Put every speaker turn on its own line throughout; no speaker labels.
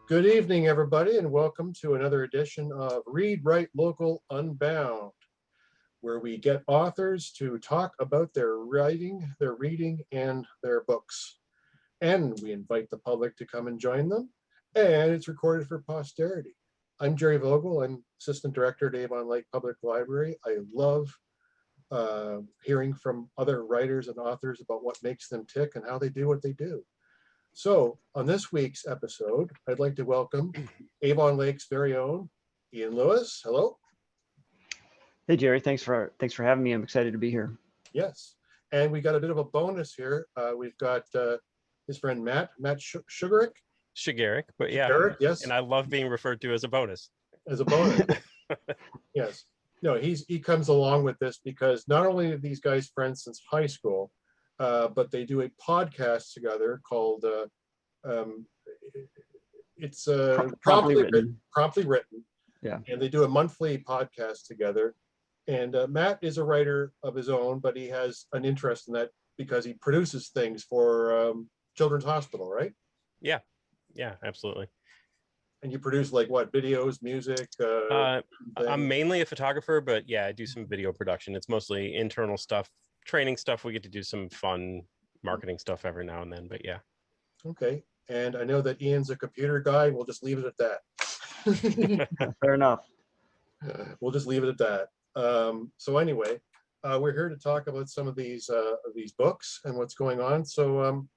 Good evening, everybody, and welcome to another edition of Read, Write, Local, Unbound, where we get authors to talk about their writing, their reading, and their books. And we invite the public to come and join them, and it's recorded for posterity. I'm Jerry Vogel. I'm Assistant Director at Avon Lake Public Library. I love hearing from other writers and authors about what makes them tick and how they do what they do. So on this week's episode, I'd like to welcome Avon Lake's very own Ian Lewis. Hello.
Hey Jerry, thanks for having me. I'm excited to be here.
Yes, and we got a bit of a bonus here. We've got his friend Matt Sugerik.
But yeah,
Sugerik, yes.
And I love being referred to as a bonus.
As a bonus, yes. No, he comes along with this because not only are these guys friends since high school, but they do a podcast together called it's Promply Written. Promply Written.
Yeah.
And they do a monthly podcast together. And Matt is a writer of his own, but he has an interest in that because he produces things for Children's Hospital, right?
Yeah, absolutely.
And you produce like what, videos, music?
I'm mainly a photographer, but yeah, I do some video production. It's mostly internal stuff, training stuff. We get to do some fun marketing stuff every now and then, but yeah.
Okay. And I know that Ian's a computer guy. We'll just leave it at that.
Fair enough.
We'll just leave it at that. So anyway, we're here to talk about some of these books and what's going on. So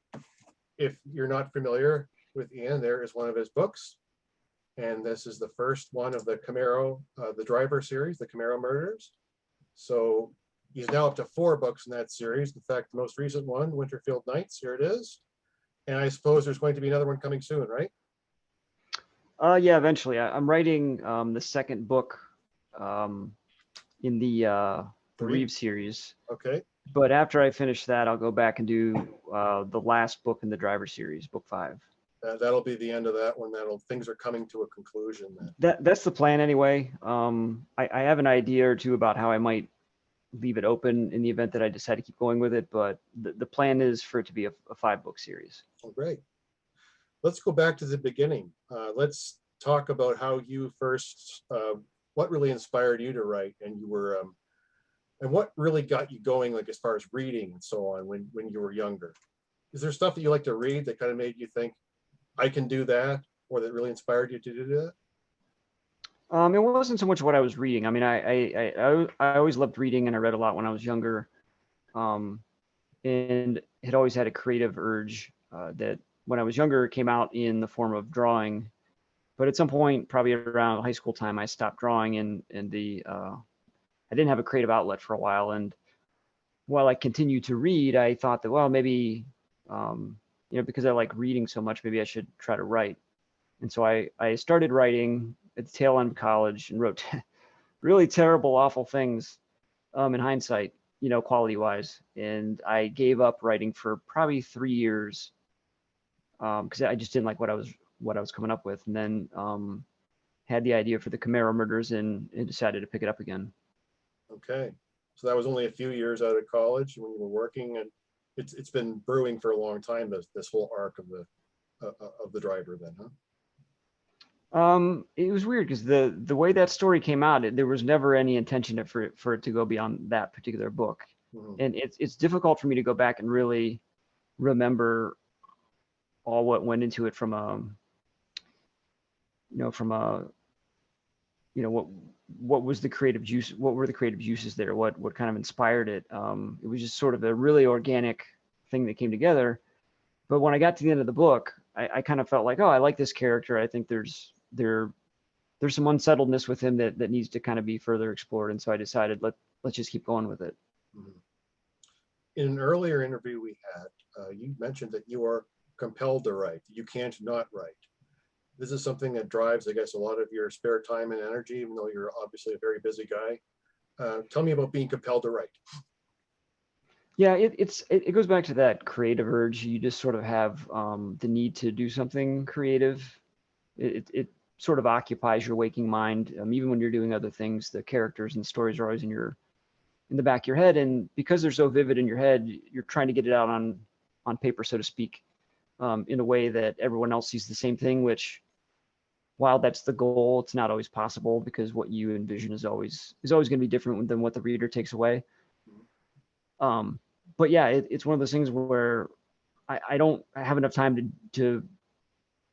if you're not familiar with Ian, there is one of his books. And this is the first one of the Camaro, the Driver series, the Camaro Murders. So he's now up to 4 books in that series. In fact, the most recent one, Winterfield Nights, here it is. And I suppose there's going to be another one coming soon, right?
Yeah, eventually. I'm writing the second book in the Reeve series.
Okay.
But after I finish that, I'll go back and do the last book in the Driver series, book 5.
That'll be the end of that one. Things are coming to a conclusion then.
That's the plan anyway. I have an idea or two about how I might leave it open in the event that I decide to keep going with it, but the plan is for it to be a 5-book series.
Oh, great. Let's go back to the beginning. Let's talk about how you first, what really inspired you to write, and and what really got you going, like as far as reading and so on when you were younger. Is there stuff that you like to read that kind of made you think, I can do that, or that really inspired you to do that?
It wasn't so much what I was reading. I mean, I always loved reading, and I read a lot when I was younger, and had always had a creative urge that when I was younger came out in the form of drawing. But at some point, probably around high school time, I stopped drawing, and I didn't have a creative outlet for a while. And while I continued to read, I thought that, well, maybe because I like reading so much, maybe I should try to write. And so I started writing at the tail end of college and wrote really terrible, awful things in hindsight, quality wise. And I gave up writing for probably 3 years because I just didn't like what I was coming up with. And then had the idea for the Camaro Murders and decided to pick it up again.
Okay. So that was only a few years out of college when you were working, and it's been brewing for a long time, this whole arc of the Driver then, huh?
It was weird because the way that story came out, there was never any intention for it to go beyond that particular book. Mm-hmm. And it's difficult for me to go back and really remember all what went into it from what was the creative juice, what were the creative juices there, what kind of inspired it. It was just sort of a really organic thing that came together. But when I got to the end of the book, I kind of felt like, oh, I like this character. I think there's some unsettledness with him that needs to kind of be further explored. And so I decided, let's just keep going with it.
Mm-hmm. In an earlier interview we had, you mentioned that you are compelled to write. You can't not write. This is something that drives, I guess, a lot of your spare time and energy, even though you're obviously a very busy guy. Tell me about being compelled to write.
Yeah, it goes back to that creative urge. You just sort of have the need to do something creative. It sort of occupies your waking mind. Even when you're doing other things, the characters and the stories are always in the back of your head. And because they're so vivid in your head, you're trying to get it out on paper, so to speak, in a way that everyone else sees the same thing, which while that's the goal, it's not always possible because what you envision is always going to be different than what the reader takes away. But yeah, it's one of those things where I don't have enough time to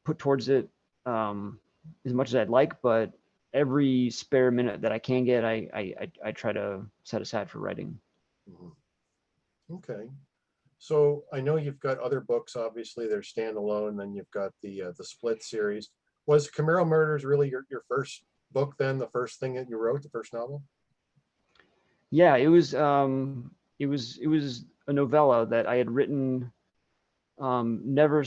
put towards it as much as I'd like, but every spare minute that I can get, I try to set aside for writing.
Okay. So I know you've got other books, obviously they're standalone, then you've got the Split series. Was Camaro Murders really your first book then, the first thing that you wrote, the first novel?
Yeah, it was a novella that I had written never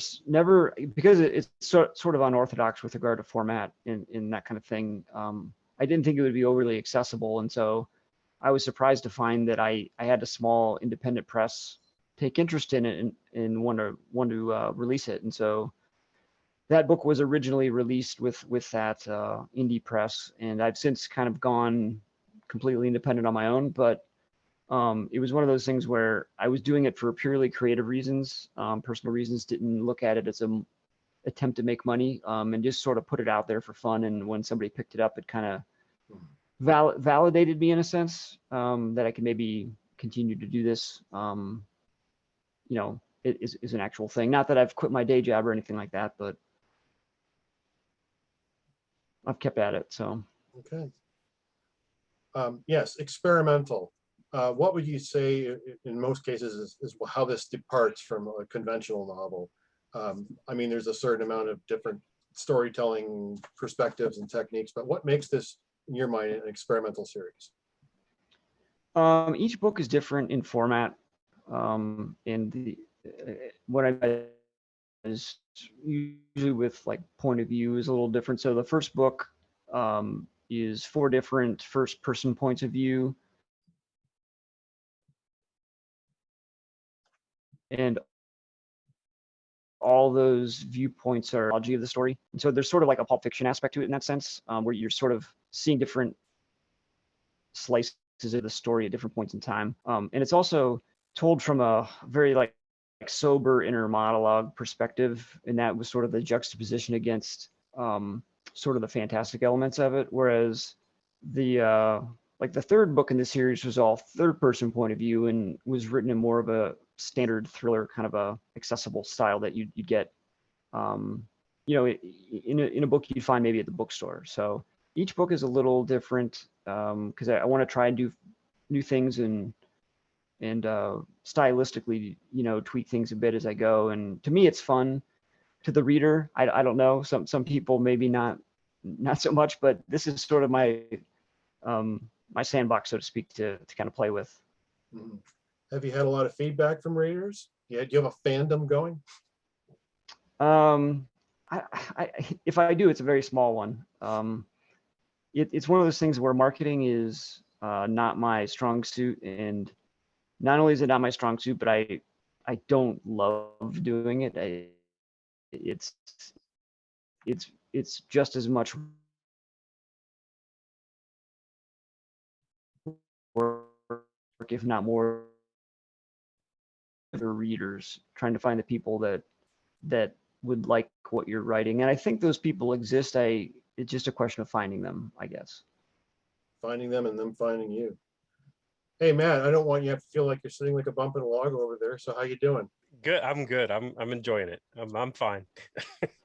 because it's sort of unorthodox with regard to format in that kind of thing. I didn't think it would be overly accessible, and so I was surprised to find that I had a small independent press take interest in it and want to release it. And so that book was originally released with that indie press, and I've since kind of gone completely independent on my own. But it was one of those things where I was doing it for purely creative reasons, personal reasons. Didn't look at it as an attempt to make money, and just sort of put it out there for fun. And when somebody picked it up, it kind of validated me in a sense, that I could maybe continue to do this. It is an actual thing. Not that I've quit my day job or anything like that, but I've kept at it. So.
Okay. Yes, experimental. What would you say in most cases is how this departs from a conventional novel? I mean, there's a certain amount of different storytelling perspectives and techniques, but what makes this, in your mind, an experimental series?
Each book is different in format, and what I is usually with like point of view is a little different. So the first book is 4 different first-person points of view, and all those viewpoints are of the story. And so there's sort of like a Pulp Fiction aspect to it in that sense, where you're sort of seeing different slices of the story at different points in time. And it's also told from a very like sober inner monologue perspective, and that was sort of the juxtaposition against sort of the fantastic elements of it. Whereas the third book in the series was all third-person point of view and was written in more of a standard thriller kind of a accessible style that you'd get, in a book you'd find maybe at the bookstore. So each book is a little different because I want to try and do new things and stylistically, tweak things a bit as I go. And to me, it's fun. To the reader, I don't know. Some people maybe not so much, but this is sort of my my sandbox, so to speak, to kind of play with.
Mm-hmm. Have you had a lot of feedback from readers? Yeah, do you have a fandom going?
If I do, it's a very small one. It's one of those things where marketing is not my strong suit, and not only is it not my strong suit, but I don't love doing it. It's just as much work, if not more, for readers, trying to find the people that would like what you're writing. And I think those people exist. It's just a question of finding them, I guess. Finding
them and them finding you. Hey, Matt, I don't want you to feel like you're sitting like a bump in a log over there. So how you doing?
Good. I'm good. I'm enjoying it. I'm fine.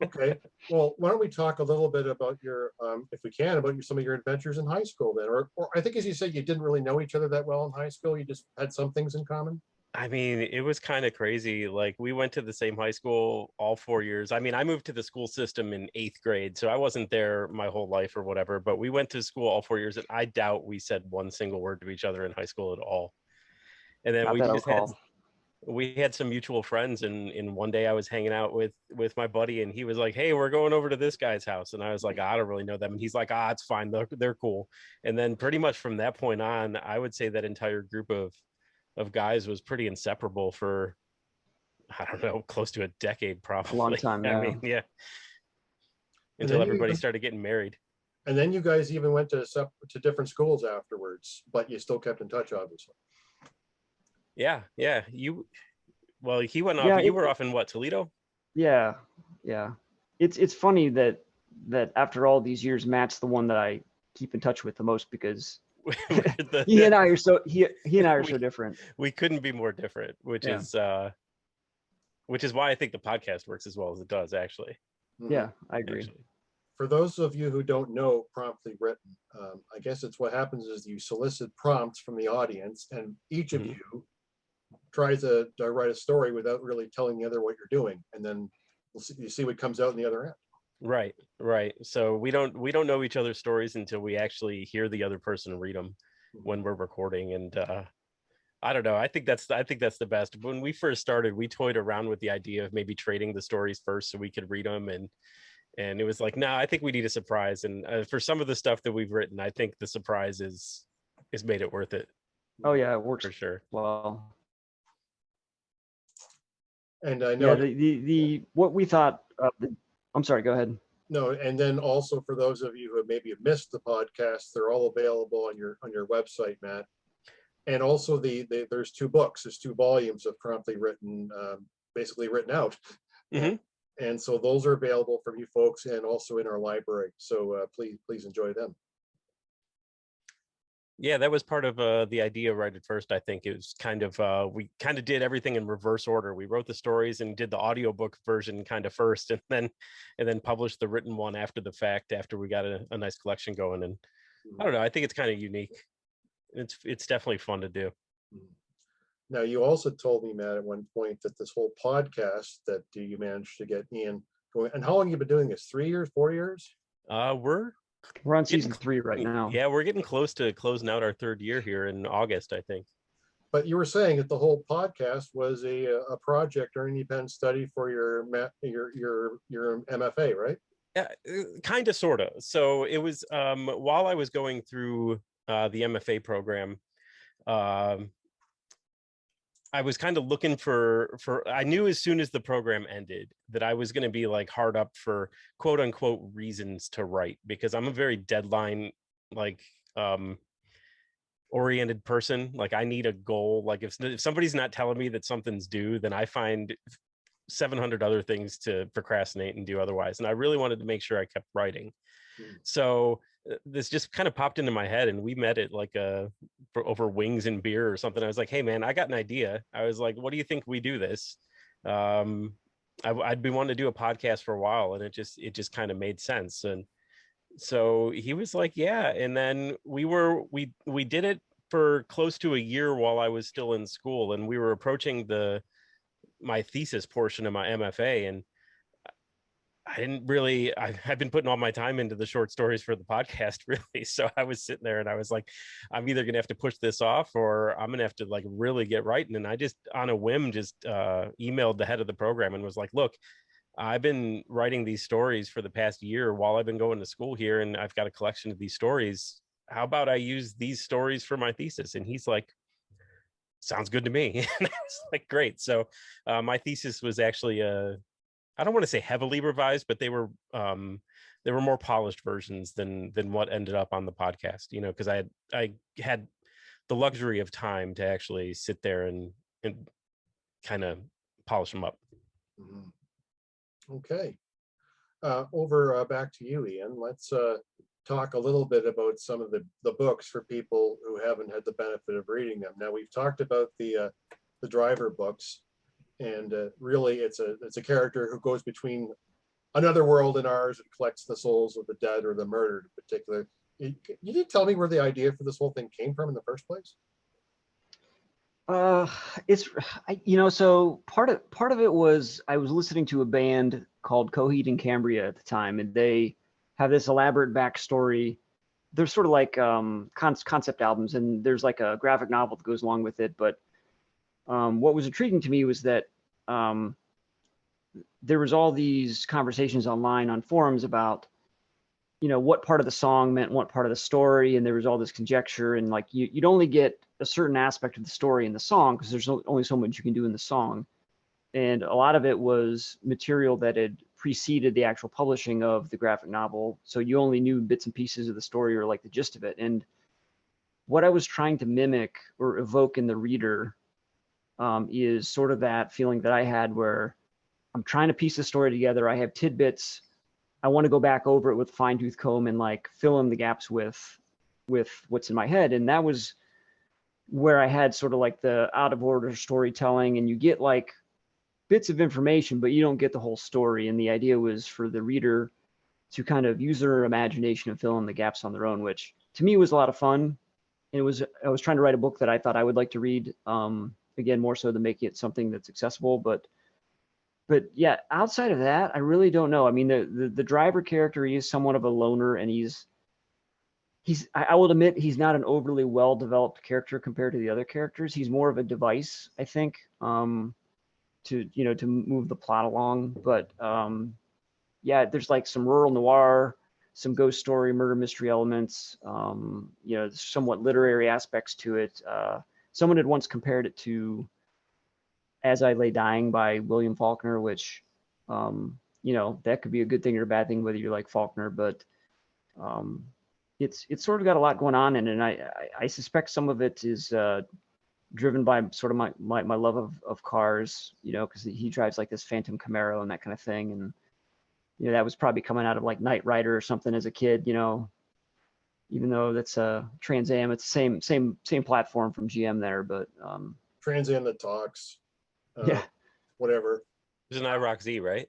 Okay. Well, why don't we talk a little bit about your, if we can, about some of your adventures in high school then, or I think as you said, you didn't really know each other that well in high school. You just had some things in common.
I mean, it was kind of crazy. Like, we went to the same high school all 4 years. I mean, I moved to the school system in 8th grade, so I wasn't there my whole life or whatever, but we went to school all 4 years, and I doubt we said one single word to each other in high school at all. And then we had some mutual friends, and one day I was hanging out with my buddy, and he was like, "Hey, we're going over to this guy's house." And I was like, "I don't really know them." And he's like, "It's fine. They're cool." And then pretty much from that point on, I would say that entire group of guys was pretty inseparable for, I don't know, close to a decade, probably.
A long time, yeah.
I mean, yeah. Until everybody started getting married.
And then you guys even went to different schools afterwards, but you still kept in touch, obviously.
Yeah. He went off. You were off in what, Toledo?
Yeah. It's funny that that after all these years, Matt's the one that I keep in touch with the most, because
The-
he and I are so
we,
so different.
we couldn't be more different,
Yeah.
Which is why I think the podcast works as well as it does, actually.
Yeah, I agree.
Actually.
For those of you who don't know Promptly Written, I guess it's what happens is you solicit prompts from the audience, and each of
Mhm.
you tries to write a story without really telling the other what you're doing, and then you see what comes out in the other end.
Right. So we don't know each other's stories until we actually hear the other person read them when we're recording. And I don't know. I think that's the best. When we first started, we toyed around with the idea of maybe trading the stories first so we could read them, and it was like, no, I think we need a surprise. And for some of the stuff that we've written, I think the surprise is made it worth it.
Oh yeah, it works
For sure.
well.
And I know,
Yeah, the what we thought. I'm sorry. Go ahead.
no, and then also for those of you who maybe have missed the podcast, they're all available on your website, Matt. And also there's 2 books, there's 2 volumes of Promptly Written, basically written out.
Mhm.
And so those are available from you folks, and also in our library. So please enjoy them.
Yeah, that was part of the idea right at first. I think it was kind of we kind of did everything in reverse order. We wrote the stories and did the audiobook version kind of first, and then published the written one after the fact, after we got a nice collection going. And I don't know, I think it's kind of unique. It's definitely fun to do.
Now, you also told me, Matt, at one point that this whole podcast that you managed to get Ian going, and how long have you been doing this? 3 years, 4 years?
We're on season 3 right now.
Yeah, we're getting close to closing out our 3rd year here in August, I think.
But you were saying that the whole podcast was a project or independent study for your MFA, right?
Yeah, kind of, sort of. So it was while I was going through the MFA program, I was kind of looking for I knew as soon as the program ended that I was going to be like hard up for quote unquote reasons to write, because I'm a very deadline like oriented person. Like, I need a goal. Like, if somebody's not telling me that something's due, then I find 700 other things to procrastinate and do otherwise. And I really wanted to make sure I kept writing. So this just kind of popped into my head, and we met at like over wings and beer or something. I was like, hey man, I got an idea. I was like, what do you think we do this? I'd been wanting to do a podcast for a while, and it just kind of made sense. And so he was like, yeah. And then we did it for close to a year while I was still in school, and we were approaching my thesis portion of my MFA, and I've been putting all my time into the short stories for the podcast, really. So I was sitting there and I was like, I'm either going to have to push this off, or I'm going to have to like really get writing. And I just, on a whim, just emailed the head of the program and was like, look, I've been writing these stories for the past year while I've been going to school here, and I've got a collection of these stories. How about I use these stories for my thesis? And he's like, sounds good to me. And I was like, great. So my thesis was actually I don't want to say heavily revised, but they were more polished versions than what ended up on the podcast, because I had the luxury of time to actually sit there and kind of polish them up.
Okay. Over back to you, Ian. Let's talk a little bit about some of the books for people who haven't had the benefit of reading them. Now, we've talked about the Driver books, and really it's a character who goes between another world and ours and collects the souls of the dead or the murdered in particular. You didn't tell me where the idea for this whole thing came from in the first place?
So part of it was I was listening to a band called Coheed and Cambria at the time, and they have this elaborate backstory. They're sort of like concept albums, and there's like a graphic novel that goes along with it. But what was intriguing to me was that there was all these conversations online on forums about, what part of the song meant what part of the story, and there was all this conjecture, and like you'd only get a certain aspect of the story in the song because there's only so much you can do in the song, and a lot of it was material that had preceded the actual publishing of the graphic novel, so you only knew bits and pieces of the story or like the gist of it. And what I was trying to mimic or evoke in the reader is sort of that feeling that I had where I'm trying to piece the story together. I have tidbits I want to go back over it with fine tooth comb and like fill in the gaps with what's in my head. And that was where I had sort of like the out of order storytelling, and you get like bits of information, but you don't get the whole story. And the idea was for the reader to kind of use their imagination and fill in the gaps on their own, which to me was a lot of fun. And I was trying to write a book that I thought I would like to read, again, more so than making it something that's accessible. But yeah, outside of that, I really don't know. I mean, the driver character, he is somewhat of a loner, and I will admit he's not an overly well developed character compared to the other characters. He's more of a device, I think, to move the plot along. But yeah, there's like some rural noir, some ghost story, murder mystery elements, somewhat literary aspects to it. Someone had once compared it to As I Lay Dying by William Faulkner, which, that could be a good thing or a bad thing, whether you like Faulkner, but it's sort of got a lot going on in it. And I suspect some of it is driven by sort of my love of cars, because he drives like this Phantom Camaro and that kind of thing. And, that was probably coming out of like Knight Rider or something as a kid, even though that's a Trans Am, it's the same platform from GM there, but
Trans Am that talks.
Yeah.
Whatever.
There's an IROC Z, right?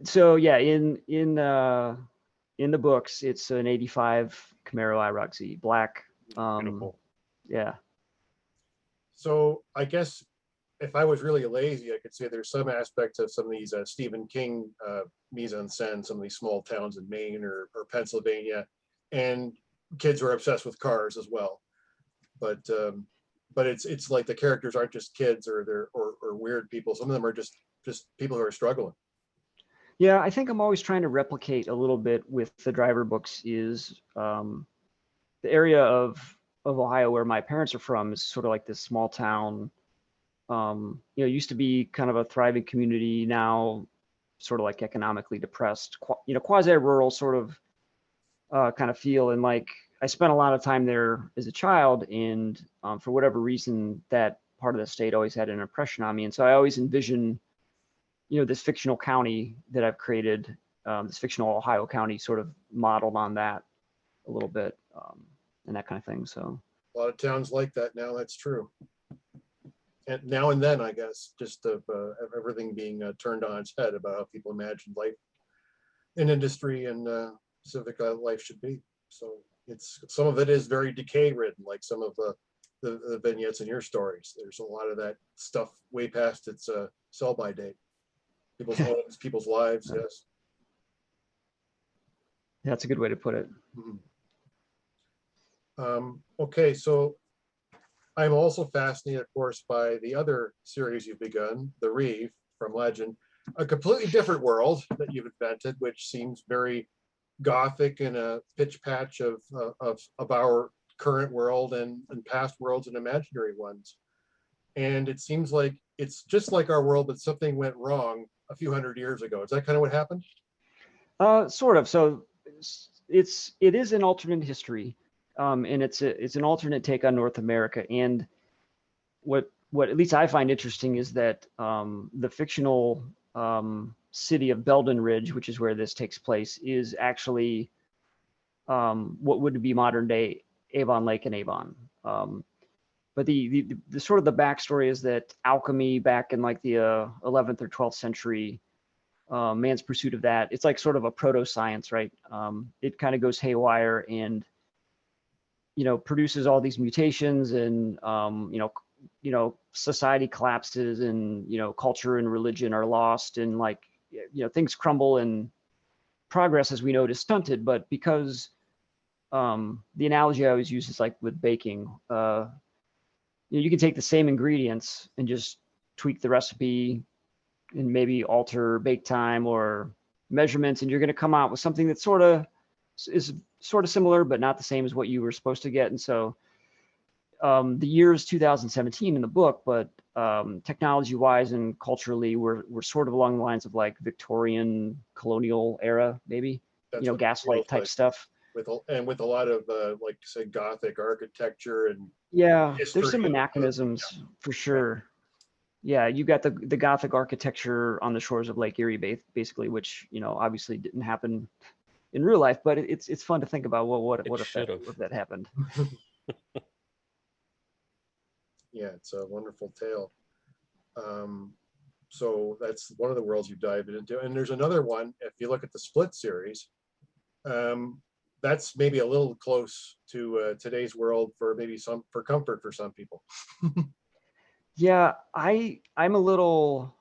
So yeah, in the books, it's an 85 Camaro IROC Z, black.
Beautiful.
Yeah.
So I guess if I was really lazy, I could say there's some aspects of some of these Stephen King mise en scène, some of these small towns in Maine or Pennsylvania, and kids are obsessed with cars as well. But it's like the characters aren't just kids or weird people. Some of them are just people who are struggling.
Yeah, I think I'm always trying to replicate a little bit with the driver books is the area of Ohio where my parents are from is sort of like this small town. Used to be kind of a thriving community, now sort of like economically depressed, quasi-rural sort of kind of feel. And like I spent a lot of time there as a child, and for whatever reason, that part of the state always had an impression on me. And so I always envision, this fictional county that I've created, this fictional Ohio county sort of modeled on that a little bit, and that kind of thing. So
a lot of towns like that now. That's true. And now and then, I guess, just of everything being turned on its head about how people imagine life in industry and civic life should be. So it's some of it is very decay ridden, like some of the vignettes in your stories. There's a lot of that stuff way past its sell by date. People's homes, people's lives. Yes.
That's a good way to put it.
Mm-hmm. Okay, so I'm also fascinated, of course, by the other series you've begun, The Reeve from Legend, a completely different world that you've invented, which seems very gothic and a pitch patch of our current world and past worlds and imaginary ones. And it seems like it's just like our world, but something went wrong a few hundred years ago. Is that kind of what happened?
Sort of. So it is an alternate history. And it's an alternate take on North America. And what at least I find interesting is that the fictional city of Belden Ridge, which is where this takes place, is actually what would be modern day Avon Lake and Avon. But the sort of the backstory is that alchemy back in like the 11th or 12th century, man's pursuit of that, it's like sort of a proto-science, right? It kind of goes haywire and produces all these mutations, and society collapses, and culture and religion are lost, and like things crumble, and progress as we know it is stunted. But because the analogy I always use is like with baking, you can take the same ingredients and just tweak the recipe and maybe alter bake time or measurements, and you're going to come out with something that is sort of similar, but not the same as what you were supposed to get. And so the year is 2017 in the book, but technology wise and culturally, we're sort of along the lines of like Victorian colonial era, maybe, gaslight type stuff.
With a lot of like say Gothic architecture and
yeah, there's some anachronisms for sure. Yeah, you got the Gothic architecture on the shores of Lake Erie, basically, which, you know, obviously didn't happen in real life, but it's fun to think about what
It
if
should have.
that happened.
Yeah, it's a wonderful tale. So that's one of the worlds you dive into. And there's another one, if you look at the Split series, that's maybe a little close to today's world for maybe for comfort for some people.
Yeah, I'm a little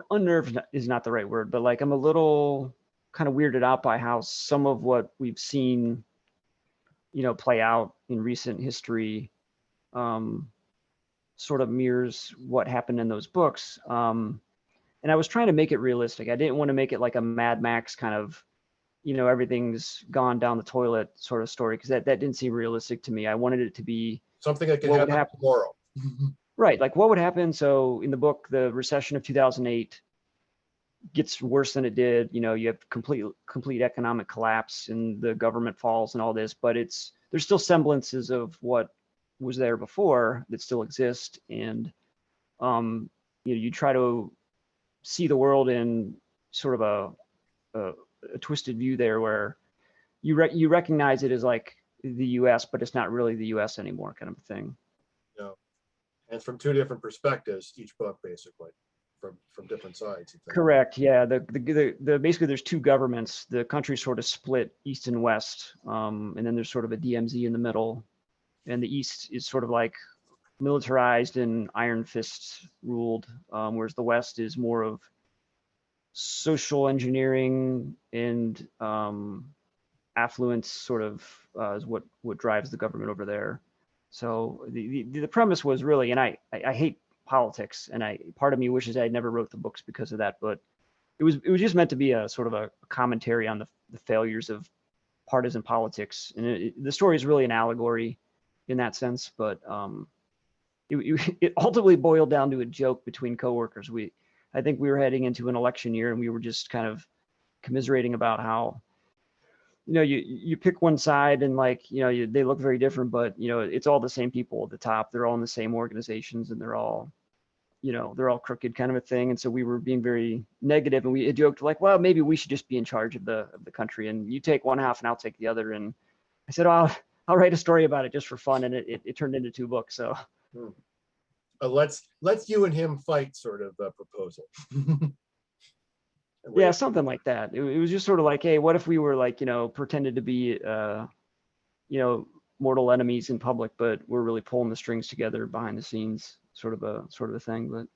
unnerved is not the right word, but like I'm a little kind of weirded out by how some of what we've seen, you know, play out in recent history, sort of mirrors what happened in those books. And I was trying to make it realistic. I didn't want to make it like a Mad Max kind of, you know, everything's gone down the toilet sort of story, because that didn't seem realistic to me. I wanted it to be
Something that can
what would
happen
happen
tomorrow.
right, like what would happen. So in the book, the recession of 2008 gets worse than it did. You know, you have complete economic collapse and the government falls and all this, but there's still semblances of what was there before that still exist. And you know, you try to see the world in sort of a twisted view there, where you recognize it as like the US, but it's not really the US anymore, kind of a thing.
No. And from two different perspectives, each book basically, from different sides.
Correct. Yeah. The basically there's two governments. The country sort of split east and west, and then there's sort of a DMZ in the middle, and the east is sort of like militarized and iron fist ruled, whereas the west is more of social engineering and affluence sort of is what drives the government over there. So the premise was really, and I hate politics, and part of me wishes I never wrote the books because of that, but it was just meant to be a sort of a commentary on the failures of partisan politics, and the story is really an allegory in that sense, but it ultimately boiled down to a joke between coworkers. I think we were heading into an election year, and we were just kind of commiserating about how, you know, you pick one side, and like, you know, they look very different, but you know, it's all the same people at the top. They're all in the same organizations, and they're all, you know, they're all crooked, kind of a thing. And so we were being very negative, and we joked like, well, maybe we should just be in charge of the country, and you take one half and I'll take the other. And I said, oh, I'll write a story about it just for fun, and it turned into 2 books. So
let's you and him fight sort of proposal.
Yeah, something like that. It was just sort of like, hey, what if we were like, you know, pretended to be you know, mortal enemies in public, but we're really pulling the strings together behind the scenes, sort of a thing. But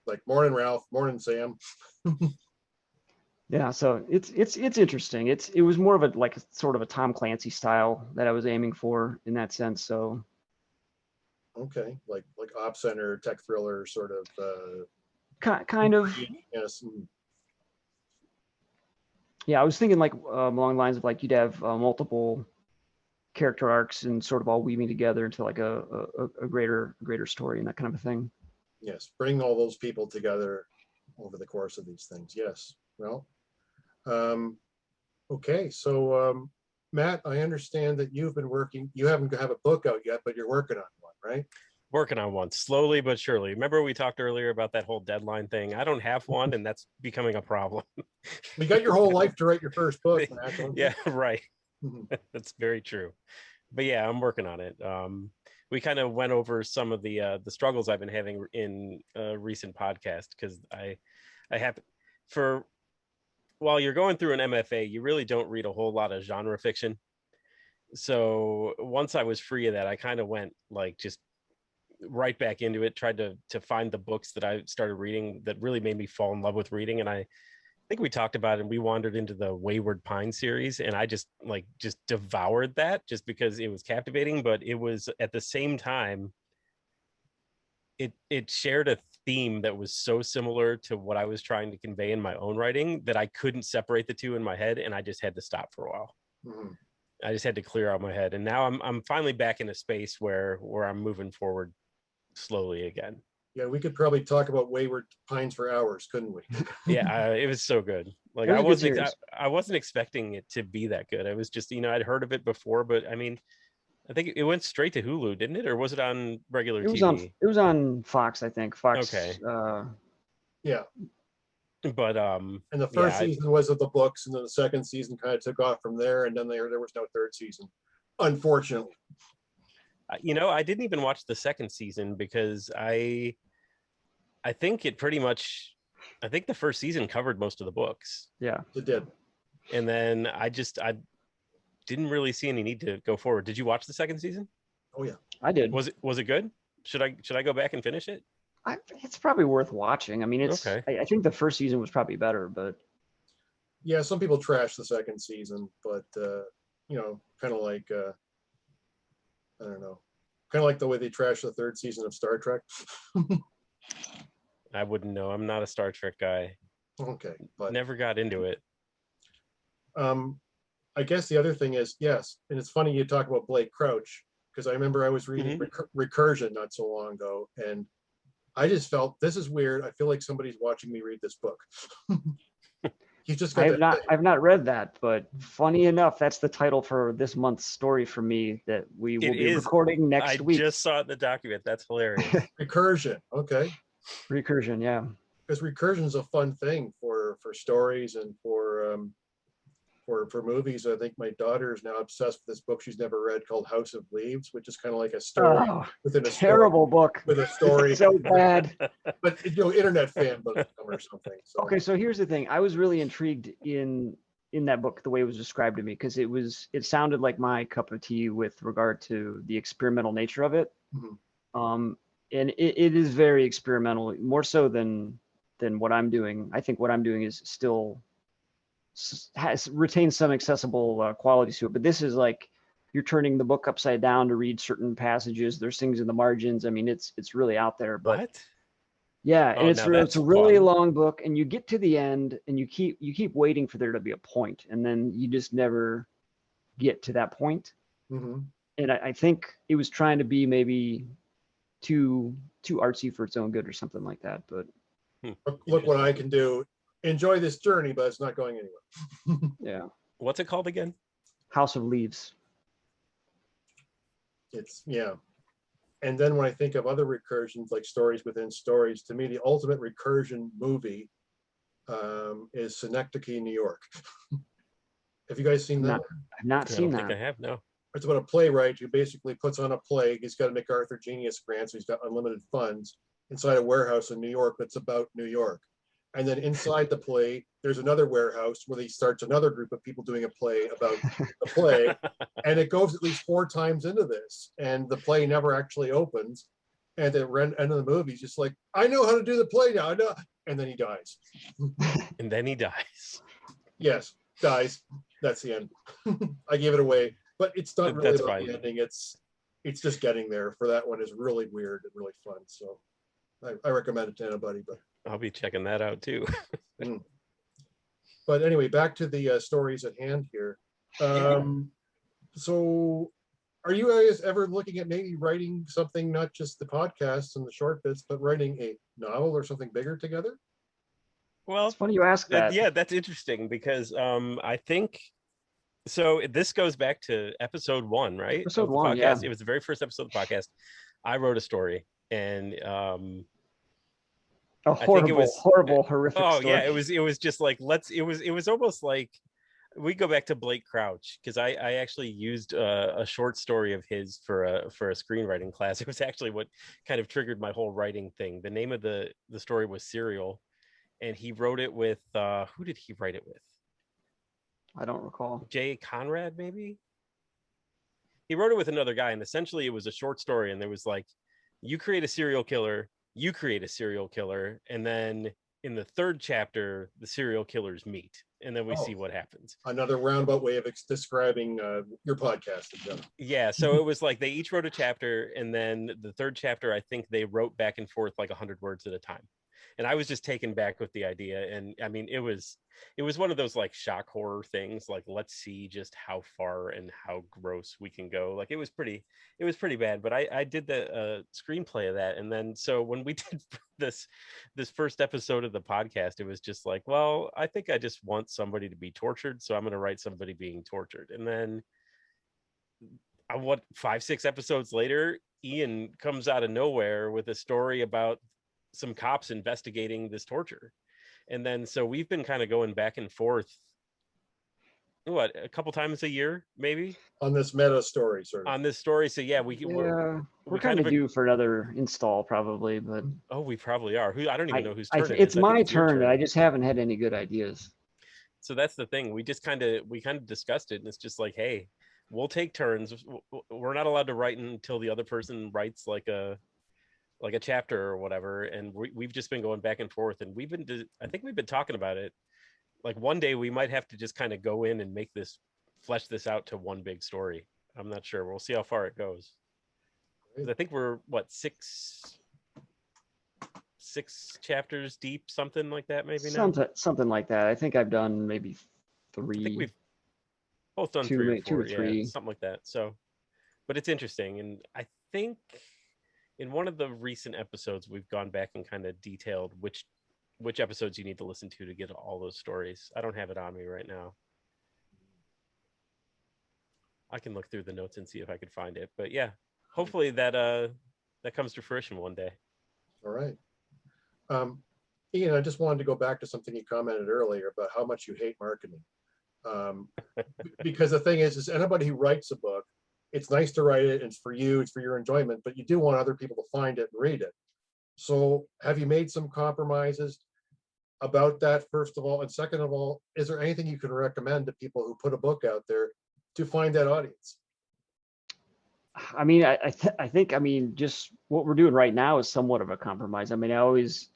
like, morning Ralph, morning Sam.
yeah, so it's interesting. It was more of a like sort of a Tom Clancy style that I was aiming for in that sense. So
okay, like Op Center, tech thriller sort of
kind of.
Yes.
Yeah, I was thinking like along the lines of like you'd have multiple character arcs and sort of all weaving together into like a greater story and that kind of a thing.
Yes, bring all those people together over the course of these things. Yes. Well, okay, so Matt, I understand that you've been working, you haven't have a book out yet, but you're working on one, right?
Working on one, slowly but surely. Remember we talked earlier about that whole deadline thing? I don't have one, and that's becoming a problem.
You got your whole life to write your first book, Matt.
Yeah, right. That's very true. But yeah, I'm working on it. We kind of went over some of the struggles I've been having in a recent podcast, because I have, for while you're going through an MFA, you really don't read a whole lot of genre fiction. So once I was free of that, I kind of went like just right back into it, tried to find the books that I started reading that really made me fall in love with reading. And I think we talked about it, and we wandered into the Wayward Pine series, and I just devoured that just because it was captivating, but it was at the same time, it shared a theme that was so similar to what I was trying to convey in my own writing that I couldn't separate the two in my head, and I just had to stop for a while. I just had to clear out my head, and now I'm finally back in a space where I'm moving forward slowly again.
Yeah, we could probably talk about Wayward Pines for hours, couldn't we?
Yeah, it was so good. Like I wasn't expecting it to be that good. I was just, I'd heard of it before, but I mean, I think it went straight to Hulu, didn't it? Or was it on regular
It was on
TV?
it was on Fox, I think. Fox.
Okay.
Yeah.
But
And the first season was of the books, and then the second season kind of took off from there, and then there was no third season, unfortunately.
I didn't even watch the second season because I think it pretty much, I think the first season covered most of the books.
Yeah,
it did.
And then I didn't really see any need to go forward. Did you watch the second season?
Oh yeah,
I did.
Was it good? Should I go back and finish it?
It's probably worth watching. I mean, it's
okay.
I think the first season was probably better, but
yeah, some people trash the second season, but kind of like I don't know, kind of like the way they trash the third season of Star Trek.
I wouldn't know. I'm not a Star Trek guy.
Okay, but
Never got into it.
I guess the other thing is, yes, and it's funny you talk about Blake Crouch, because I remember I was reading Recursion not so long ago, and I just felt, this is weird. I feel like somebody's watching me read this book. He's just got
I've not read that, but funny enough, that's the title for this month's story for me that we will be recording next week.
I just saw it in the document. That's hilarious.
Recursion. Okay.
Recursion, yeah.
Because recursion is a fun thing for stories and for movies. I think my daughter is now obsessed with this book she's never read called House of Leaves, which is kind of like a story within a
terrible book
with a story.
So bad.
But internet fan book or something. So.
Okay, so here's the thing. I was really intrigued in that book the way it was described to me, because it sounded like my cup of tea with regard to the experimental nature of it.
Mm-hmm.
And it is very experimental, more so than what I'm doing. I think what I'm doing is still retains some accessible qualities to it, but this is like you're turning the book upside down to read certain passages. There's things in the margins. I mean, it's really out there. But
what?
Yeah, and it's a really long book, and you get to the end, and you keep waiting for there to be a point, and then you just never get to that point.
Mm-hmm.
And I think it was trying to be maybe too artsy for its own good or something like that. But
look what I can do. Enjoy this journey, but it's not going anywhere.
Yeah.
What's it called again?
House of Leaves.
Yeah. And then when I think of other recursions, like stories within stories, to me, the ultimate recursion movie is Synecdoche, New York. Have you guys seen that?
I've not seen that.
I don't think I have, no.
It's about a playwright who basically puts on a play. He's got a MacArthur Genius Grant, so he's got unlimited funds inside a warehouse in New York that's about New York. And then inside the play, there's another warehouse where he starts another group of people doing a play about the play. And it goes at least 4 times into this. And the play never actually opens. And at the end of the movie, he's just like, I know how to do the play now. I know. And then he dies.
And then he dies.
Yes, dies. That's the end. I gave it away. But it's not really about the ending. It's just getting there. For that one is really weird and really fun. So I recommend it to anybody. But
I'll be checking that out too.
But anyway, back to the stories at hand here. So are you guys ever looking at maybe writing something, not just the podcasts and the short bits, but writing a novel or something bigger together?
Well,
it's funny you ask that.
Yeah, that's interesting because I think so. This goes back to episode 1, right?
Episode 1, yeah.
It was the very first episode of the podcast. I wrote a story, and
a horrible, horrific story.
Yeah, it was just like it was almost like we go back to Blake Crouch, because I actually used a short story of his for a screenwriting class. It was actually what kind of triggered my whole writing thing. The name of the story was Serial, and he wrote it with who did he write it with?
I don't recall.
Jay Conrad, maybe. He wrote it with another guy, and essentially it was a short story, and there was like, you create a serial killer, you create a serial killer, and then in the 3rd chapter the serial killers meet, and then we see what happens.
Another roundabout way of describing your podcast.
Yeah, so it was like they each wrote a chapter, and then the 3rd chapter, I think they wrote back and forth like 100 words at a time. And I was just taken back with the idea. And I mean, it was one of those like shock horror things, like, let's see just how far and how gross we can go. Like it was pretty bad, but I did the screenplay of that. And then, so when we did this first episode of the podcast, it was just like, well, I think I just want somebody to be tortured, so I'm going to write somebody being tortured. And then what, 5-6 episodes later, Ian comes out of nowhere with a story about some cops investigating this torture. And then so we've been kind of going back and forth, what, a couple times a year maybe
On this meta story, sort of.
on this story. So yeah,
We're
we
kind
kind
of
of
due for another install probably, but
oh, we probably are. Who, I don't even know whose turn it
it's
is. I think
my
it's your
turn.
turn.
I just haven't had any good ideas.
So that's the thing. We kind of discussed it, and it's just like, hey, we'll take turns. We're not allowed to write until the other person writes like a chapter or whatever, and we've just been going back and forth, and I think we've been talking about it. Like one day we might have to just kind of go in and flesh this out to one big story. I'm not sure. We'll see how far it goes. 'Cause I think we're what, six chapters deep, something like that, maybe now.
Something like that. I think I've done maybe
I think
3,
we've both done 3 or 4,
two or
yeah,
3.
something like that. So, but it's interesting, and I think in one of the recent episodes we've gone back and kind of detailed which episodes you need to listen to get all those stories. I don't have it on me right now. I can look through the notes and see if I could find it. But yeah, hopefully that comes to fruition one day.
All right. Ian, I just wanted to go back to something you commented earlier about how much you hate marketing. Because the thing is anybody who writes a book, it's nice to write it, it's for you, it's for your enjoyment, but you do want other people to find it and read it. So have you made some compromises about that, first of all? And second of all, is there anything you can recommend to people who put a book out there to find that audience?
I mean, I think, I mean, just what we're doing right now is somewhat of a compromise. I mean, I always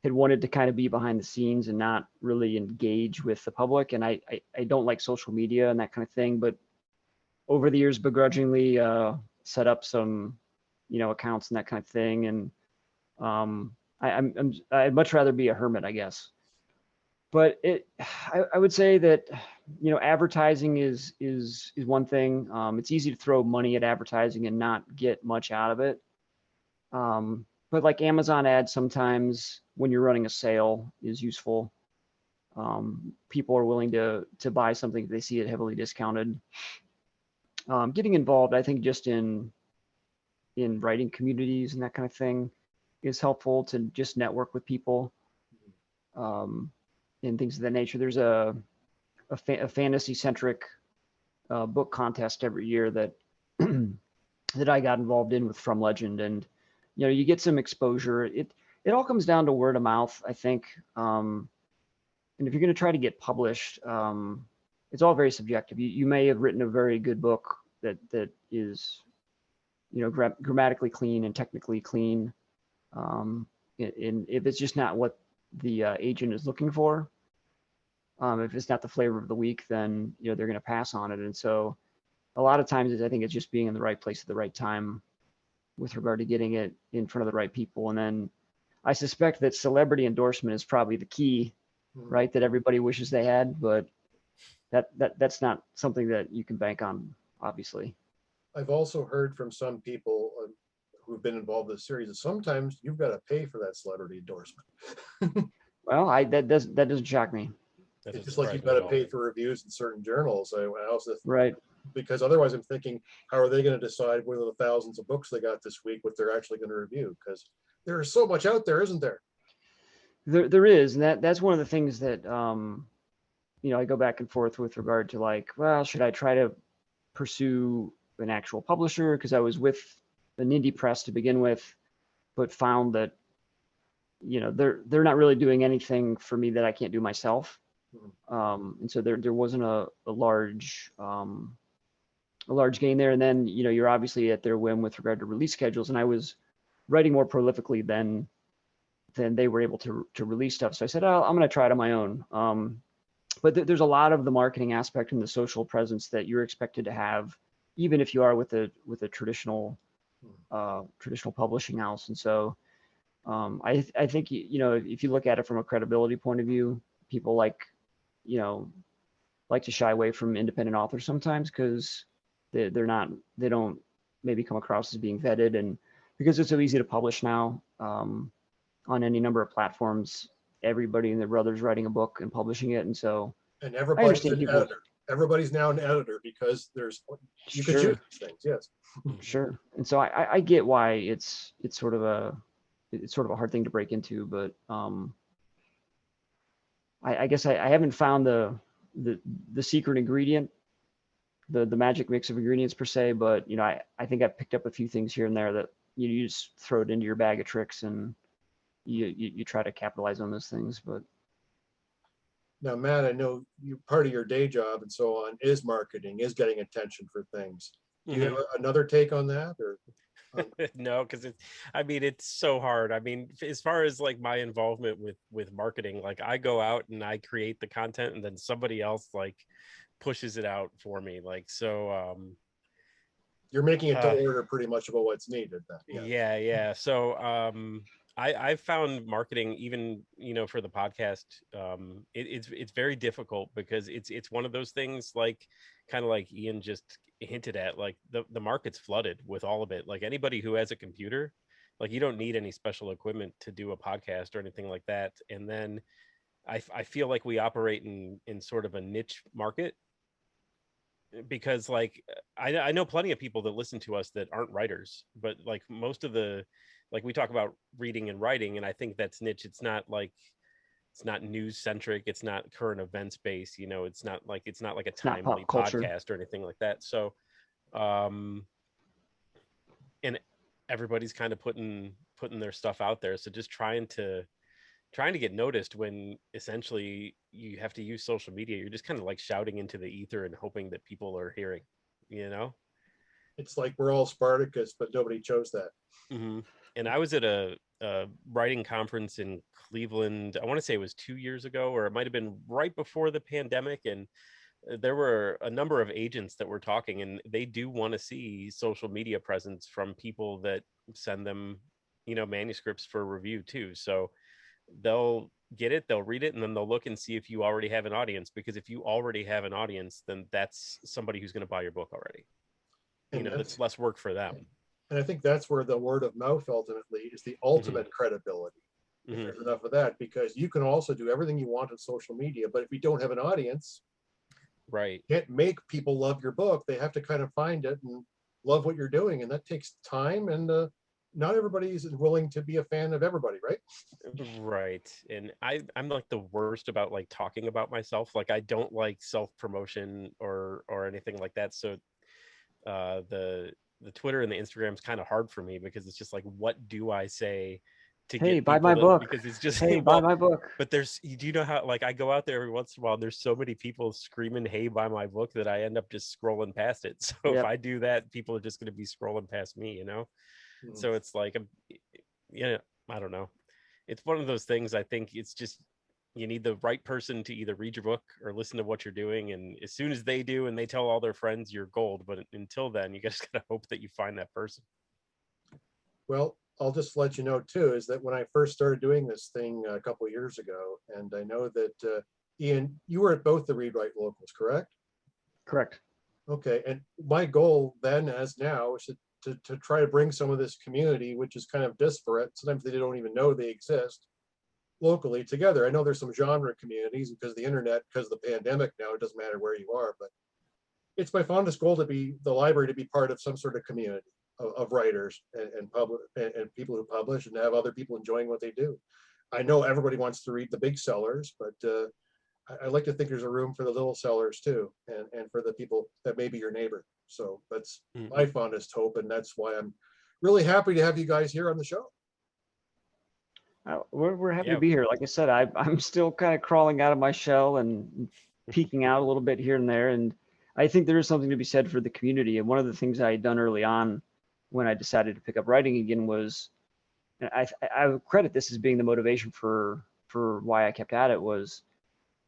had wanted to kind of be behind the scenes and not really engage with the public. And I don't like social media and that kind of thing, but over the years, begrudgingly set up some, accounts and that kind of thing. And I'd much rather be a hermit, I guess. But I would say that, advertising is one thing. It's easy to throw money at advertising and not get much out of it. But like Amazon ads, sometimes when you're running a sale is useful. People are willing to buy something if they see it heavily discounted. Getting involved, I think, just in writing communities and that kind of thing is helpful to just network with people. And things of that nature. There's a fantasy-centric book contest every year that that I got involved in with From Legend, and you get some exposure. It all comes down to word of mouth, I think. And if you're going to try to get published, it's all very subjective. You may have written a very good book that is, grammatically clean and technically clean, and if it's just not what the agent is looking for, if it's not the flavor of the week, then they're going to pass on it. And so a lot of times I think it's just being in the right place at the right time with regard to getting it in front of the right people. And then I suspect that celebrity endorsement is probably the key, right, that everybody wishes they had, but that's not something that you can bank on, obviously.
I've also heard from some people who've been involved in the series that sometimes you've got to pay for that celebrity endorsement.
Well, that doesn't shock me.
It's just like you've got to pay for reviews in certain journals. I also,
right,
because otherwise I'm thinking, how are they going to decide whether the thousands of books they got this week, what they're actually going to review? Because there is so much out there, isn't there?
There is, and that's one of the things that I go back and forth with regard to, like, well, should I try to pursue an actual publisher? Because I was with an indie press to begin with, but found that they're not really doing anything for me that I can't do myself. And so there wasn't a large gain there. And then you're obviously at their whim with regard to release schedules. And I was writing more prolifically than they were able to release stuff. So I said, I'm going to try it on my own. But there's a lot of the marketing aspect and the social presence that you're expected to have, even if you are with a traditional publishing house. And so I think if you look at it from a credibility point of view, people like to shy away from independent authors sometimes because they don't maybe come across as being vetted, and because it's so easy to publish now on any number of platforms, everybody and their brother's writing a book and publishing it, and so
and everybody's an editor. everybody's now an editor because you could
Sure.
choose these things. Yes.
Sure. And so I get why it's sort of a hard thing to break into, but I guess I haven't found the secret ingredient, the magic mix of ingredients per se, but I think I've picked up a few things here and there that you just throw it into your bag of tricks and you try to capitalize on those things. But
Now, Matt, I know part of your day job and so on is marketing, is getting attention for things. Do you have another take on that, or?
No, because it's so hard. I mean, as far as like my involvement with marketing, like I go out and I create the content and then somebody else like pushes it out for me. Like, so
You're making it to order pretty much about what's needed then.
Yeah. So I found marketing, even for the podcast, it's very difficult because it's one of those things, like kind of like Ian just hinted at, like the market's flooded with all of it. Like anybody who has a computer, like you don't need any special equipment to do a podcast or anything like that. And then I feel like we operate in sort of a niche market, because like I know plenty of people that listen to us that aren't writers, but like most of the, like we talk about reading and writing, and I think that's niche. It's not news centric, it's not current events based, it's not like a timely podcast or anything like that. So and everybody's kind of putting their stuff out there, so just trying to get noticed when essentially you have to use social media. You're just kind of like shouting into the ether and hoping that people are hearing,
It's like we're all Spartacus, but nobody chose that.
And I was at a writing conference in Cleveland. I want to say it was 2 years ago, or it might have been right before the pandemic. And there were a number of agents that were talking, and they do want to see social media presence from people that send them, manuscripts for review too. So they'll get it, they'll read it, and then they'll look and see if you already have an audience, because if you already have an audience, then that's somebody who's going to buy your book already. That's less work for them.
And I think that's where the word of mouth ultimately is the ultimate credibility. If there's enough of that, because you can also do everything you want on social media, but if you don't have an audience,
right,
you can't make people love your book. They have to kind of find it and love what you're doing, and that takes time, and not everybody is willing to be a fan of everybody, right?
Right. And I'm like the worst about like talking about myself. Like I don't like self-promotion or anything like that. So the Twitter and the Instagram is kind of hard for me, because it's just like, what do I say to get
buy my book?
Because it's just,
hey, buy my book.
But do you know how, like, I go out there every once in a while, and there's so many people screaming, hey, buy my book, that I end up just scrolling past it. So if I do that, people are just going to be scrolling past me, So it's like, I don't know. It's one of those things. I think it's just, you need the right person to either read your book or listen to what you're doing. And as soon as they do and they tell all their friends, you're gold. But until then, you just gotta hope that you find that person.
Well, I'll just let you know too, is that when I first started doing this thing a couple of years ago, and I know that Ian, you were at both the Read Write locals, correct?
Correct.
Okay, and my goal then, as now, is to try to bring some of this community, which is kind of disparate. Sometimes they don't even know they exist, locally together. I know there's some genre communities because of the internet, because of the pandemic now, it doesn't matter where you are, but it's my fondest goal to be the library, to be part of some sort of community of writers and people who publish, and have other people enjoying what they do. I know everybody wants to read the big sellers, but I like to think there's a room for the little sellers too, and for the people that may be your neighbor. So that's my fondest hope, and that's why I'm really happy to have you guys here on the show.
We're happy to be here. Like I said, I'm still kind of crawling out of my shell and peeking out a little bit here and there. And I think there is something to be said for the community. And one of the things I had done early on when I decided to pick up writing again was, and I would credit this as being the motivation for why I kept at it, was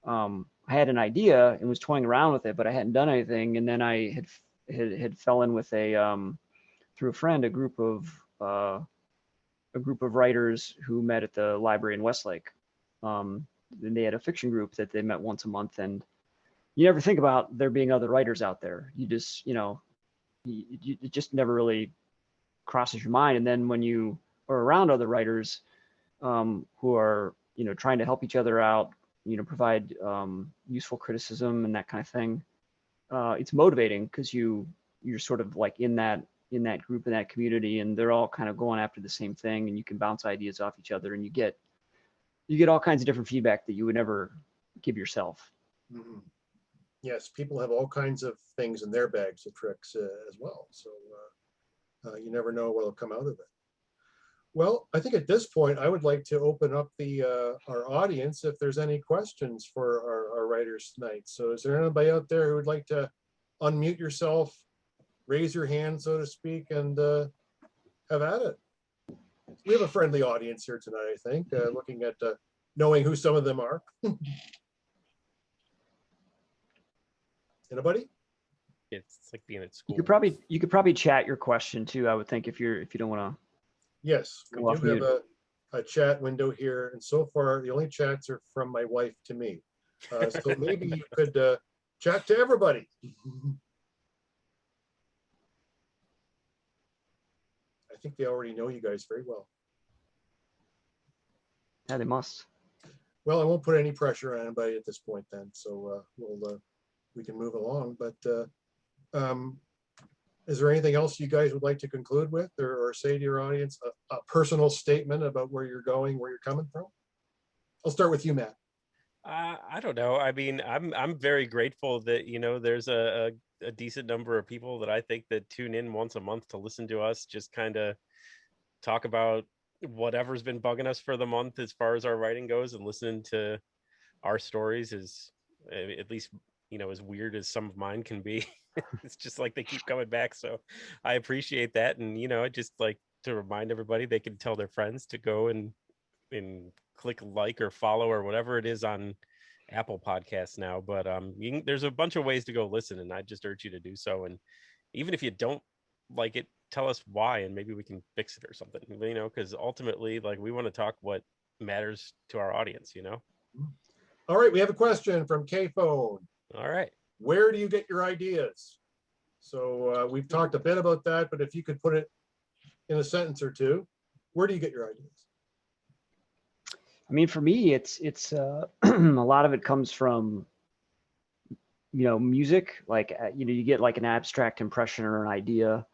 I had an idea and was toying around with it, but I hadn't done anything. And then I had fell in with through a friend, a group of writers who met at the library in Westlake. And they had a fiction group that they met once a month, and you never think about there being other writers out there. You just, it just never really crosses your mind. And then when you are around other writers who are, trying to help each other out, provide useful criticism and that kind of thing, it's motivating because you're sort of like in that group, in that community, and they're all kind of going after the same thing, and you can bounce ideas off each other, and you get all kinds of different feedback that you would never give yourself.
Mhm. Yes, people have all kinds of things in their bags of tricks as well. So you never know what will come out of it. Well, I think at this point, I would like to open up our audience if there's any questions for our writers tonight. So is there anybody out there who would like to unmute yourself, raise your hand, so to speak, and have at it? We have a friendly audience here tonight, I think, looking at knowing who some of them are. Anybody?
It's like being at school.
You could probably chat your question too, I would think, if you don't want to.
Yes, we
Go off
do have
mute.
a chat window here, and so far the only chats are from my wife to me. So maybe you could chat to everybody. I think they already know you guys very well.
Yeah, they must.
Well, I won't put any pressure on anybody at this point then, so we can move along. But is there anything else you guys would like to conclude with, or say to your audience, a personal statement about where you're going, where you're coming from? I'll start with you, Matt.
I don't know. I mean, I'm very grateful that there's a decent number of people that I think that tune in once a month to listen to us just kind of talk about whatever's been bugging us for the month as far as our writing goes, and listening to our stories is at least as weird as some of mine can be. It's just like they keep coming back, so I appreciate that. And I just like to remind everybody they can tell their friends to go and click like or follow or whatever it is on Apple Podcasts now. But there's a bunch of ways to go listen, and I just urge you to do so. And even if you don't like it, tell us why, and maybe we can fix it or something. Because ultimately, like, we want to talk what matters to our audience.
All right, we have a question from K-Phone.
All right.
Where do you get your ideas? So we've talked a bit about that, but if you could put it in a sentence or two, where do you get your ideas?
I mean, for me, it's a lot of it comes from music. Like you get like an abstract impression or an idea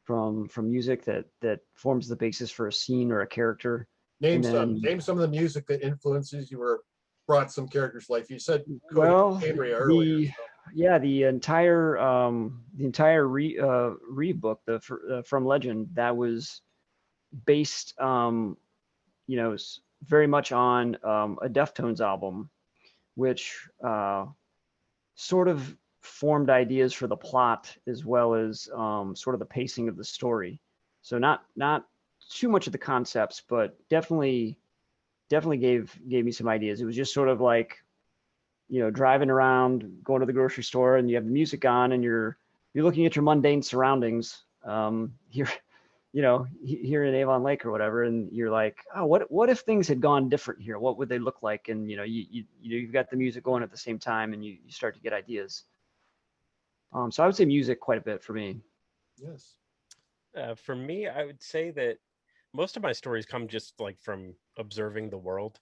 from music that forms the basis for a scene or a character.
Name
And
some of the music that influences you or brought some characters to life. You said
well,
earlier.
the entire Reeve book, the From Legend, that was based very much on a Deftones album, which sort of formed ideas for the plot as well as sort of the pacing of the story. So not too much of the concepts, but definitely gave me some ideas. It was just sort of like, driving around, going to the grocery store, and you have the music on, and you're looking at your mundane surroundings here, here in Avon Lake or whatever, and you're like, oh, what if things had gone different here? What would they look like? And you've got the music going at the same time, and you start to get ideas. So I would say music quite a bit for me.
Yes.
For me, I would say that most of my stories come just like from observing the world.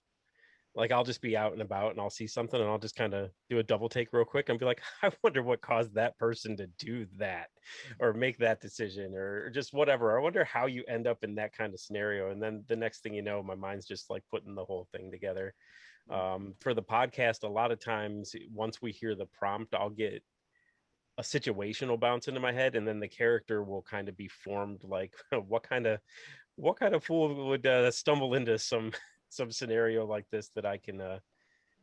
Like, I'll just be out and about and I'll see something and I'll just kind of do a double take real quick and be like, I wonder what caused that person to do that or make that decision or just whatever. I wonder how you end up in that kind of scenario. And then the next thing you know, my mind's just like putting the whole thing together. For the podcast, a lot of times once we hear the prompt, I'll get a situation will bounce into my head, and then the character will kind of be formed. Like, what kind of fool would stumble into some scenario like this that I can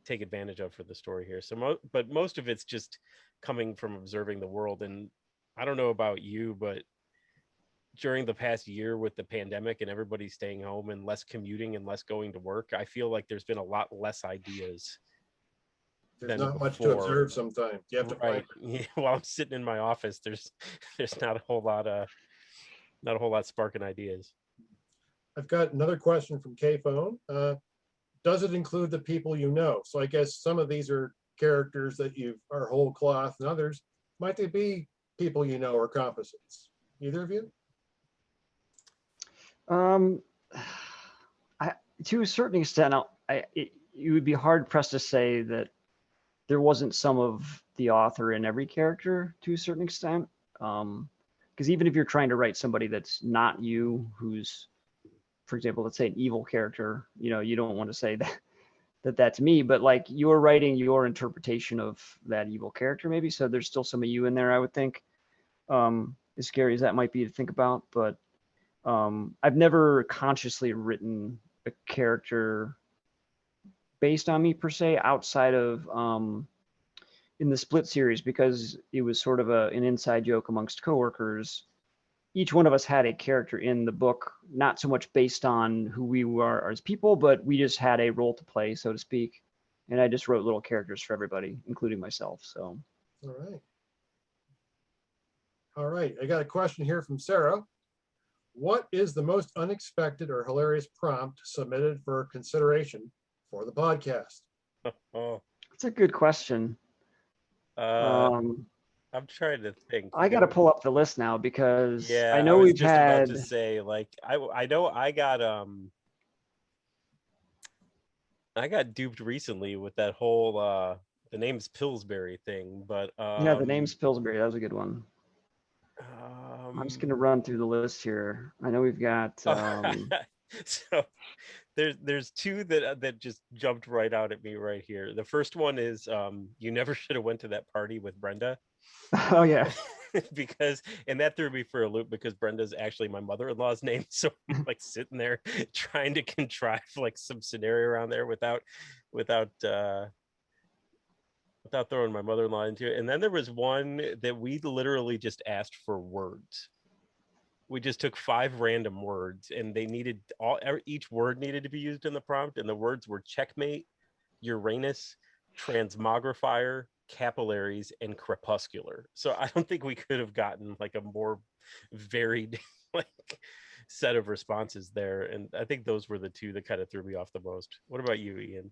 take advantage of for the story here. So but most of it's just coming from observing the world. And I don't know about you, but during the past year with the pandemic and everybody staying home and less commuting and less going to work, I feel like there's been a lot less ideas.
There's not much to observe sometimes. You have to
right. While I'm sitting in my office, there's not a whole lot sparking ideas.
I've got another question from K-Phone. Does it include the people you know? So I guess some of these are characters that are whole cloth, and others might they be people you know or composites? Either of you?
To a certain extent, it would be hard pressed to say that there wasn't some of the author in every character to a certain extent. Because even if you're trying to write somebody that's not you, who's, for example, let's say an evil character, you don't want to say that's me, but like you're writing your interpretation of that evil character maybe. So there's still some of you in there, I would think. As scary as that might be to think about, but I've never consciously written a character based on me per se outside of in the Split series, because it was sort of an inside joke amongst coworkers. Each one of us had a character in the book, not so much based on who we were as people, but we just had a role to play, so to speak. And I just wrote little characters for everybody, including myself. So.
All right. All right. I got a question here from Sarah. What is the most unexpected or hilarious prompt submitted for consideration for the podcast?
Oh,
That's a good question.
I'm trying to think.
I got to pull up the list now because I
Yeah, I
know
was
we've
just about to
had.
say, like, I know I got duped recently with that whole the name's Pillsbury thing, but
Yeah, the name's Pillsbury. That was a good one. I'm just going to
um
run through the list here. I know we've got.
so there's two that just jumped right out at me right here. The first one is you never should have went to that party with Brenda.
Oh yeah.
Because, and that threw me for a loop because Brenda's actually my mother-in-law's name, so I'm like sitting there trying to contrive like some scenario around there without throwing my mother-in-law into it. And then there was one that we literally just asked for words. We just took 5 random words, and they needed each word needed to be used in the prompt, and the words were checkmate, Uranus, transmogrifier, capillaries, and crepuscular. So I don't think we could have gotten like a more varied like set of responses there, and I think those were the two that kind of threw me off the most. What about you, Ian?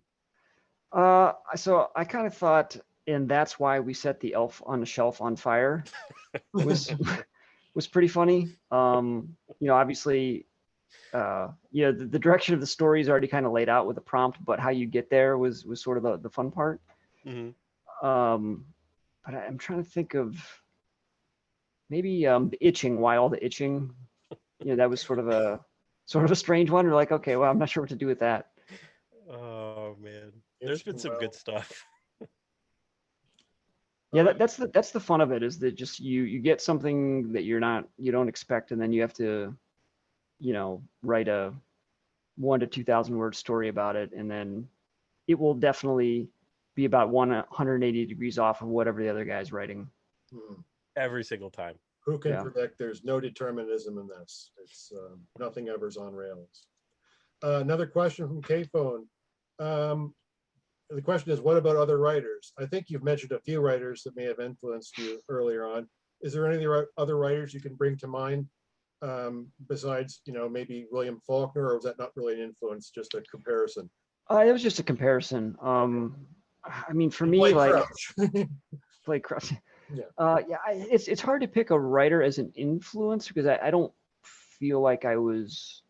So I kind of thought, and that's why we set the elf on the shelf on fire. Was pretty funny. Obviously, the direction of the story is already kind of laid out with a prompt, but how you get there was sort of the fun part.
Mm-hmm.
But I'm trying to think of maybe the itching. Why all the itching? That was sort of a strange one. We're like, okay, well, I'm not sure what to do with that.
Oh man, there's been some good stuff.
Yeah, that's the fun of it, is that just you get something that you don't expect, and then you have to, write a 1,000 to 2,000 word story about it, and then it will definitely be about 180 degrees off of whatever the other guy's writing.
Every single time.
Who can predict? There's no determinism in this. It's nothing ever's on rails. Another question from K-Phone. The question is, what about other writers? I think you've mentioned a few writers that may have influenced you earlier on. Is there any other writers you can bring to mind besides, maybe William Faulkner, or was that not really an influence, just a comparison?
It was just a comparison. I mean, for me,
Blake
like
Crouch.
Blake Crouch.
Yeah.
It's hard to pick a writer as an influence, because I don't feel like I was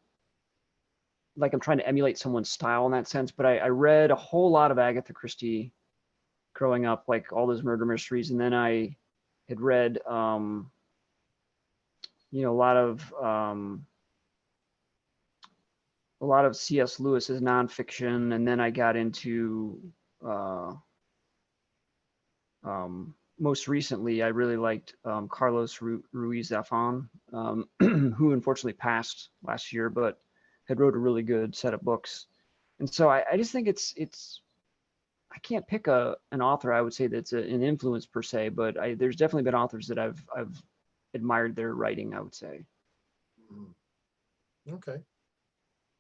like I'm trying to emulate someone's style in that sense. But I read a whole lot of Agatha Christie growing up, like all those murder mysteries, and then I had read a lot of C.S. Lewis's nonfiction, and then I got into most recently, I really liked Carlos Ruiz Zafón, who unfortunately passed last year, but had wrote a really good set of books. And so I just think it's I can't pick an author I would say that's an influence per se, but there's definitely been authors that I've admired their writing, I would say.
Okay.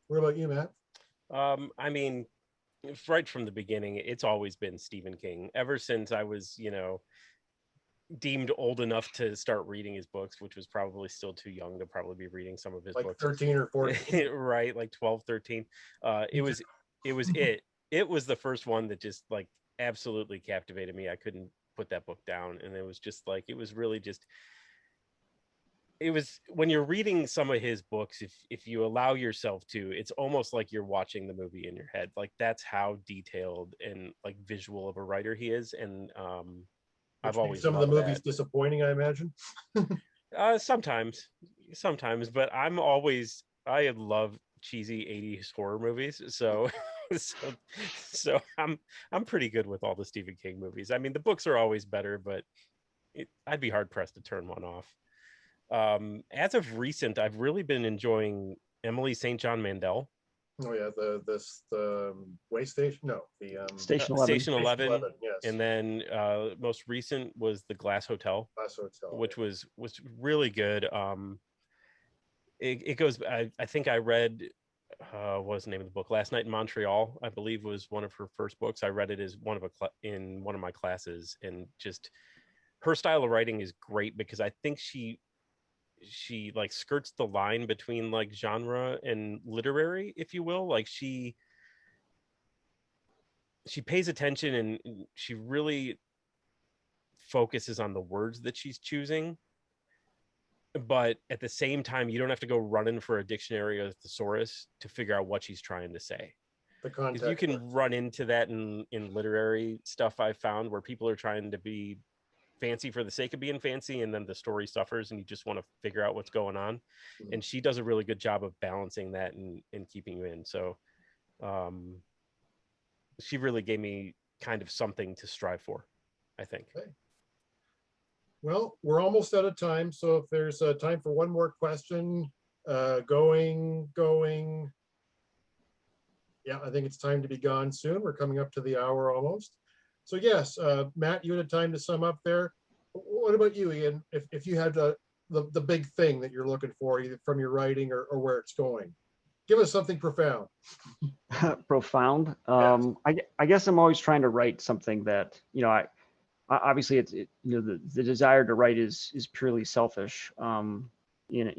What about you, Matt?
I mean, right from the beginning, it's always been Stephen King. Ever since I was, deemed old enough to start reading his books, which was probably still too young to probably be reading some of his books.
13 or 14.
Right, like 12, 13. It was it was the first one that just like absolutely captivated me. I couldn't put that book down, and it was just like, it was really just it was when you're reading some of his books, if you allow yourself to, it's almost like you're watching the movie in your head. Like that's how detailed and like visual of a writer he is. And I've
Which makes
always
some of the
loved
movies
that.
disappointing, I imagine.
Sometimes, but I love cheesy 80s horror movies. So so I'm pretty good with all the Stephen King movies. I mean, the books are always better, but I'd be hard pressed to turn one off. As of recent, I've really been enjoying Emily St. John Mandel.
Oh yeah, the way station. No, the
Station 11.
Station 11,
Yes,
and then most recent was The Glass Hotel,
Glass Hotel.
which was really good. It goes. I think I read what was the name of the book? Last Night in Montreal, I believe, was one of her first books. I read it as in one of my classes, and just her style of writing is great because I think she like skirts the line between like genre and literary, if you will. Like she pays attention and she really focuses on the words that she's choosing, but at the same time you don't have to go running for a dictionary or a thesaurus to figure out what she's trying to say.
The
Because you
context.
can run into that in literary stuff I've found, where people are trying to be fancy for the sake of being fancy, and then the story suffers and you just want to figure out what's going on. And she does a really good job of balancing that and keeping you in. So she really gave me kind of something to strive for, I think.
Okay. Well, we're almost out of time, so if there's time for one more question, going. Yeah, I think it's time to be gone soon. We're coming up to the hour almost. So yes, Matt, you had time to sum up there. What about you, Ian? If you had the big thing that you're looking for, either from your writing or where it's going, give us something profound.
Profound.
Yes.
I guess I'm always trying to write something that, obviously the desire to write is purely selfish, in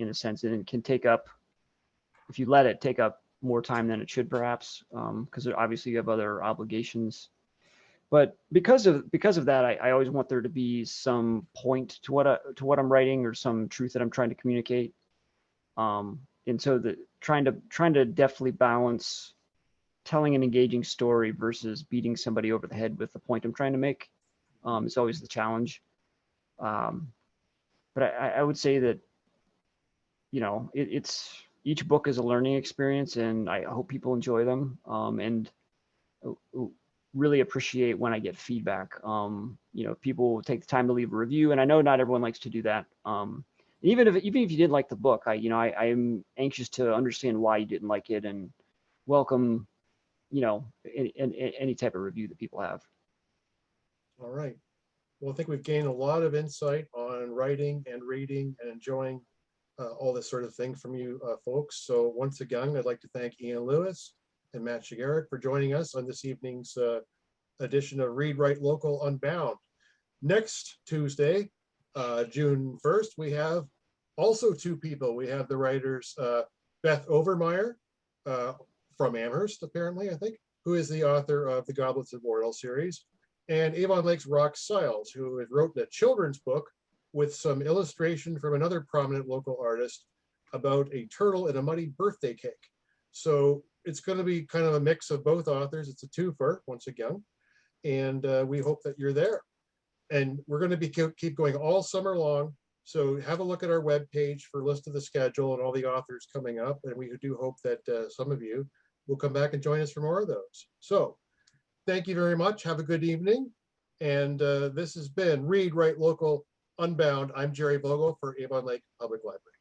a sense, and it can take up, if you let it take up more time than it should, perhaps, because obviously you have other obligations. But because of that, I always want there to be some point to what I'm writing, or some truth that I'm trying to communicate. And so trying to deftly balance telling an engaging story versus beating somebody over the head with the point I'm trying to make, is always the challenge. But I would say that, it's each book is a learning experience, and I hope people enjoy them, and really appreciate when I get feedback. People take the time to leave a review, and I know not everyone likes to do that. Even if you didn't like the book, I am anxious to understand why you didn't like it, and welcome, any type of review that people have.
All right. Well, I think we've gained a lot of insight on writing and reading and enjoying all this sort of thing from you folks. So once again, I'd like to thank Ian Lewis and Matt Sugerik for joining us on this evening's edition of Read, Write, Local, Unbound. Next Tuesday, June 1st, we have also two people. We have the writers Beth Overmeyer from Amherst, apparently, I think, who is the author of the Goblets of Mordor series, and Avon Lake's Rock Siles, who has written a children's book with some illustration from another prominent local artist about a turtle and a muddy birthday cake. So it's going to be kind of a mix of both authors. It's a twofer, once again, and we hope that you're there. And we're going to be keep going all summer long. So have a look at our webpage for a list of the schedule and all the authors coming up. And we do hope that some of you will come back and join us for more of those. So thank you very much. Have a good evening. And this has been Read, Write, Local, Unbound. I'm Jerry Vogel for Avon Lake Public Library.